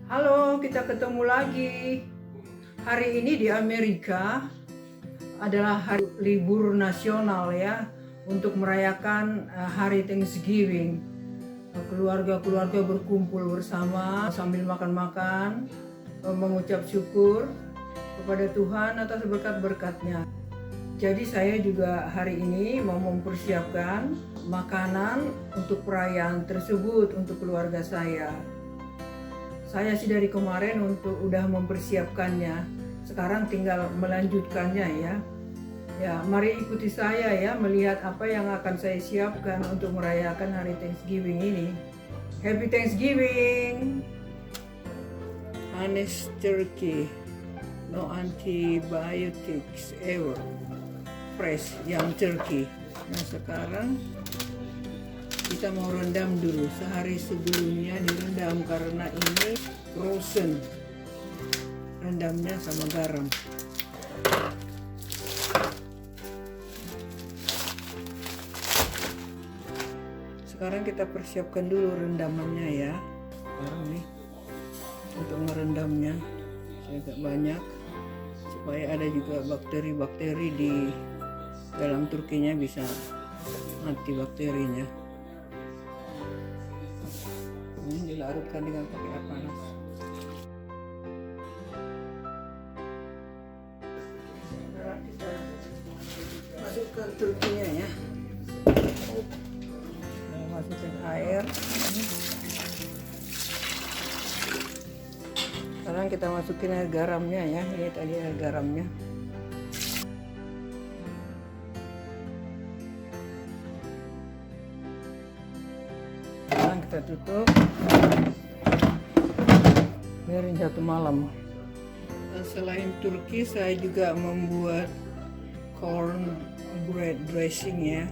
Halo, kita ketemu lagi. Hari ini di Amerika adalah hari libur nasional ya, untuk merayakan hari Thanksgiving. Keluarga-keluarga berkumpul bersama sambil makan-makan, mengucap syukur kepada Tuhan atas berkat-berkat-Nya. Jadi saya juga hari ini mau mempersiapkan makanan untuk perayaan tersebut untuk keluarga saya. Saya sih dari kemarin udah mempersiapkannya. Sekarang tinggal melanjutkannya ya. Ya, mari ikuti saya ya melihat apa yang akan saya siapkan untuk merayakan hari Thanksgiving ini. Happy Thanksgiving. Honest turkey. No antibiotics ever. Fresh young turkey. Nah, sekarang kita mau rendam dulu. Sehari sebelumnya direndam karena ini frozen. Rendamnya sama garam. Sekarang kita persiapkan dulu rendamannya ya. Sekarang nih untuk merendamnya agak banyak supaya ada juga bakteri-bakteri di dalam turkinya, bisa mati bakterinya. Ini dilarutkan dengan pakai air panas. Sekarang kita masukkan turkinya ya. Masukkan air. Sekarang kita masukin air garamnya ya. Ini tadi air garamnya. Sekarang kita tutup. Biarin 1 malam. Selain turki, saya juga membuat corn bread dressing ya.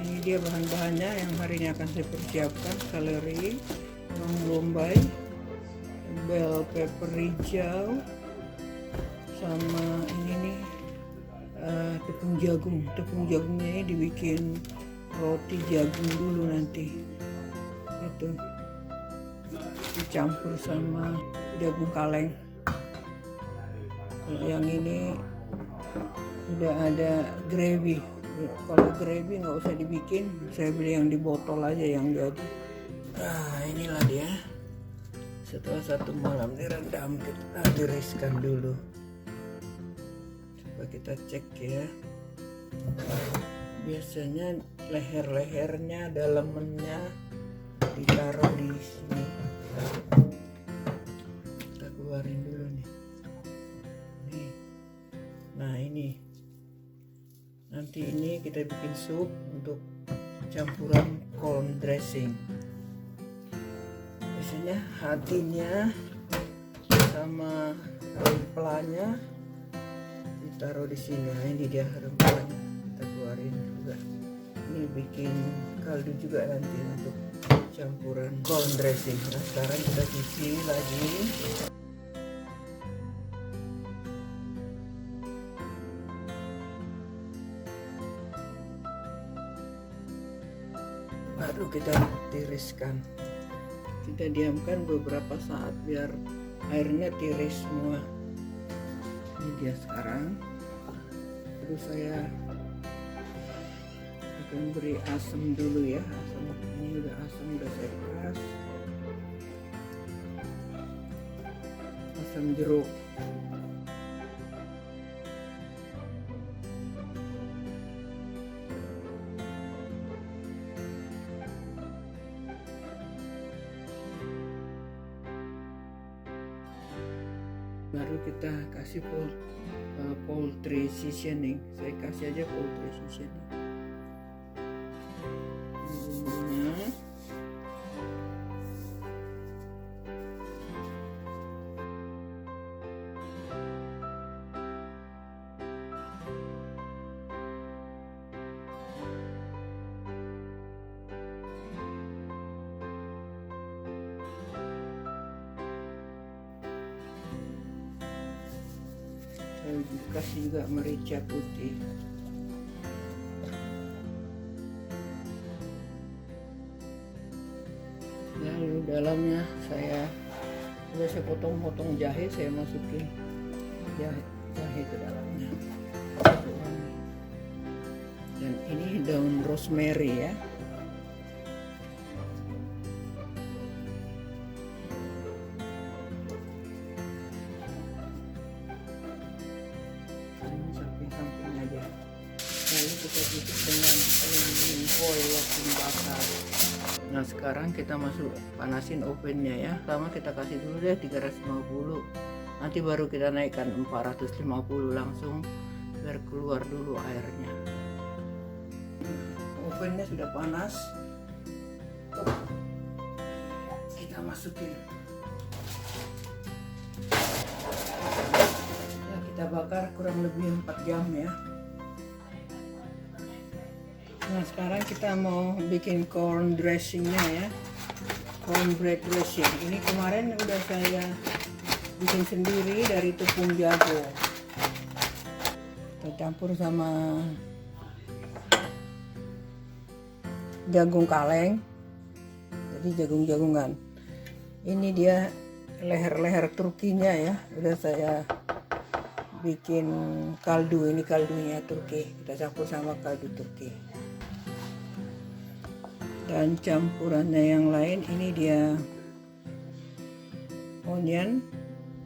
Ini dia bahan-bahannya yang hari ini akan saya persiapkan: seleri, bawang bombay, bell pepper hijau, sama ini nih tepung jagung. Tepung jagungnya ini dibikin roti jagung dulu nanti. Itu dicampur sama jagung kaleng. Kalau yang ini udah ada gravy. Kalau gravy nggak usah dibikin, saya beli yang di botol aja yang jadi. Nah, inilah dia. Setelah 1 malam direndam, kita tiriskan dulu. Coba kita cek ya. Biasanya leher-lehernya, dalemannya ditaruh di sini. Kita keluarin dulu nih. Nah, ini nanti ini kita bikin sup untuk campuran corn dressing. Biasanya hatinya sama rempahnya ditaruh di sini. Nah, ini dia rempahnya, kita keluarin juga. Ini bikin kaldu juga nanti untuk campuran corn dressing. Nah, sekarang kita cuci lagi. Baru kita tiriskan. Kita diamkan beberapa saat biar airnya tiris semua. Ini dia sekarang. Terus saya akan beri asam dulu ya. Asam ini udah asam, udah saya peras. Asam jeruk. Baru kita kasih poultry seasoning. Saya kasih aja poultry seasoning. Bumbunya. Saya kasih juga merica putih. Lalu dalamnya saya Udah saya potong-potong jahe, saya masukin jahe ke dalamnya. Dan ini daun rosemary ya. Ini samping-samping aja. Lalu kita tutup dengan aluminium foil waktu bakar. Nah sekarang kita panasin ovennya ya. Pertama kita kasih dulu deh 350. Nanti baru kita naikkan 450 langsung biar keluar dulu airnya. Ovennya sudah panas. Kita masukin. Ya, kita bakar kurang lebih 4 jam ya. Nah sekarang kita mau bikin corn dressingnya ya. Cornbread dressing. Ini kemarin udah saya bikin sendiri dari tepung jagung. Kita campur sama jagung kaleng, jadi jagung-jagungan. Ini dia leher-leher turkinya ya, udah saya bikin kaldu. Ini kaldunya Turki, kita campur sama kaldu Turki. Dan campurannya yang lain, ini dia onion,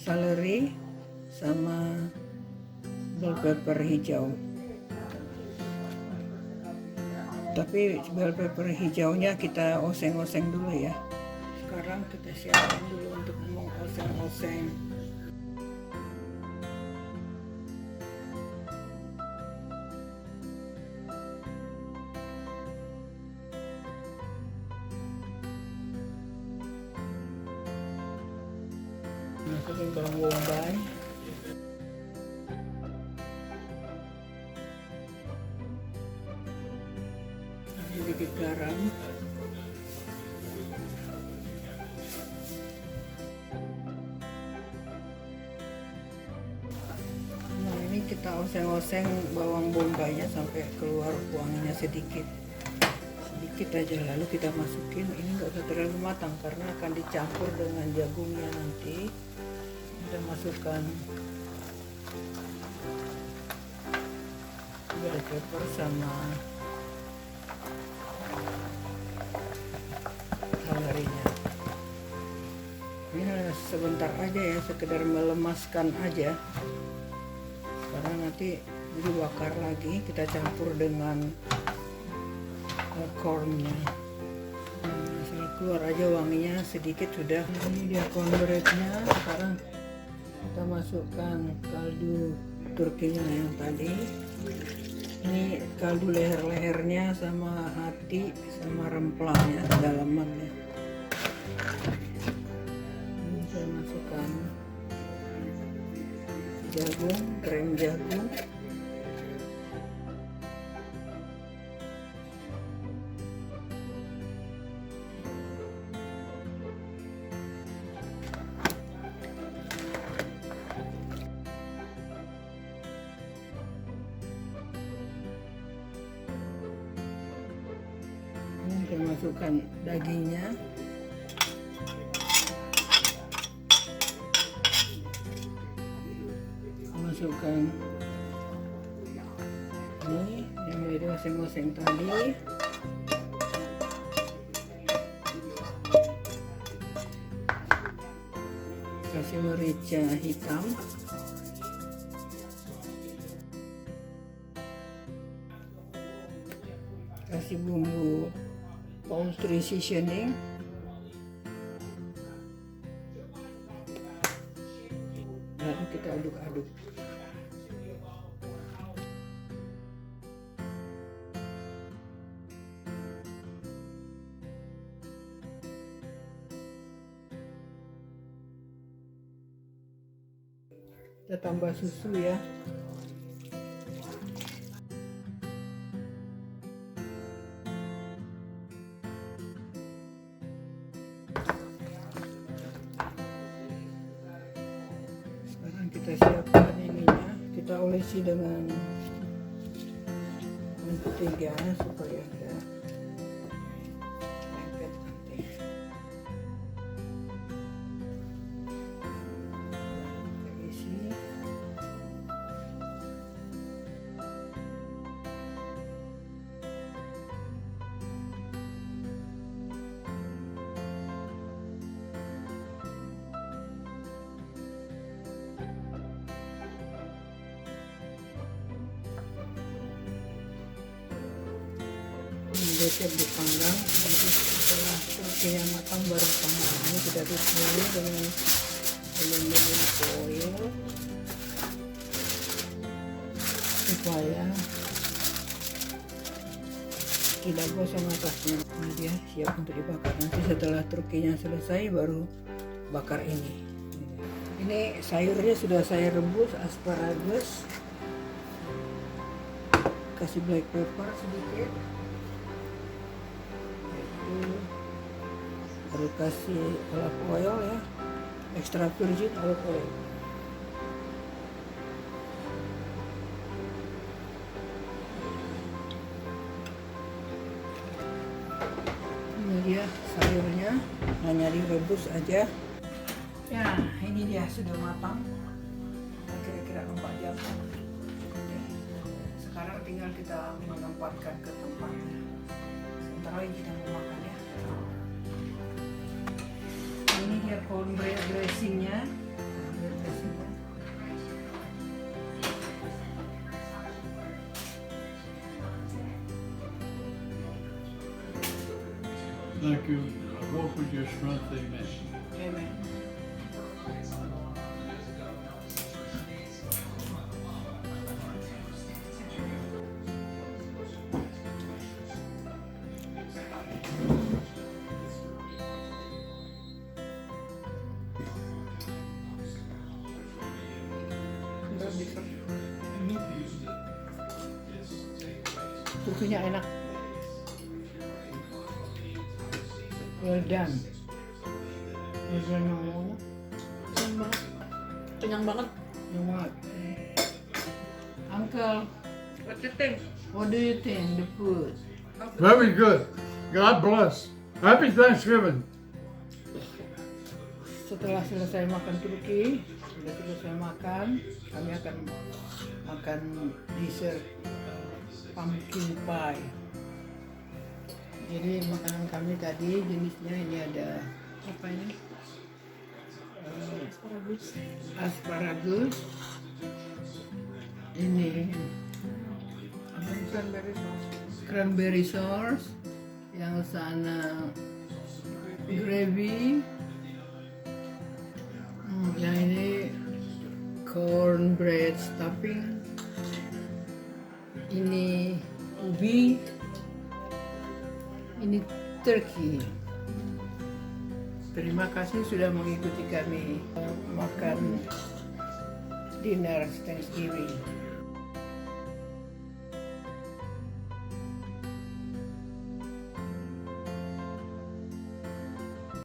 celery, sama bell pepper hijau. Tapi bell pepper hijaunya kita oseng-oseng dulu ya. Sekarang kita siapkan dulu untuk mengoseng-oseng. Masukin bawang bombay. Sedikit garam. Nah ini kita oseng-oseng bawang bombaynya sampai keluar wanginya sedikit aja, lalu kita masukin. Ini nggak usah terlalu matang karena akan dicampur dengan jagungnya nanti. Kita masukkan bell pepper sama kalorinya. Ini hanya sebentar aja ya, sekedar melemaskan aja karena nanti dibakar lagi. Kita campur dengan cornnya. Asal keluar aja wanginya sedikit sudah. Ini dia cornbreadnya. Sekarang kita masukkan kaldu turkinya yang tadi. Ini kaldu leher-lehernya sama hati sama remplangnya, dalamannya. Ini saya masukkan jagung, krem jagung. Kita masukkan dagingnya. Masukkan ini yang udah dioseng-oseng tadi. Kasih merica hitam. Kasih bumbu poultry seasoning. Lalu kita aduk-aduk. Kita tambah susu ya. Kita siapkan ininya, kita olesi dengan mentega supaya ada lengket nanti. siap dipanggang. Jadi setelah turkinya matang baru panggang. Ini kita tutup dulu dengan aluminium foil supaya tidak gosong atasnya. Ini dia siap untuk dibakar. Nanti setelah turkinya selesai baru bakar ini. Ini sayurnya sudah saya rebus, asparagus, kasih black pepper sedikit, baru kasih olive oil ya, extra virgin olive oil. Ini dia sayurnya, hanya direbus aja. Ya, ini dia sudah matang, kira-kira 4 jam. Sekarang tinggal kita menempatkan ke tempatnya. Sebentar lagi kita mau makan ya. Ini dia cornbread dressingnya. Thank you. I hope with your strength, amen. Amen. Turkinya enak. Well done. Ngomongnya Kenyang banget. kenyang banget. Uncle, What do you think? what do you think the food? Very good. God bless. Happy Thanksgiving. Setelah selesai makan Turki, sudah selesai makan, kami akan makan dessert pumpkin pie. Jadi makanan kami tadi jenisnya ini ada apa ini? Asparagus. Ini apa? Cranberry sauce. Yang sana gravy. Yang ini cornbread stuffing. Ini ubi. Ini turkey. Terima kasih sudah mengikuti kami makan dinner Thanksgiving.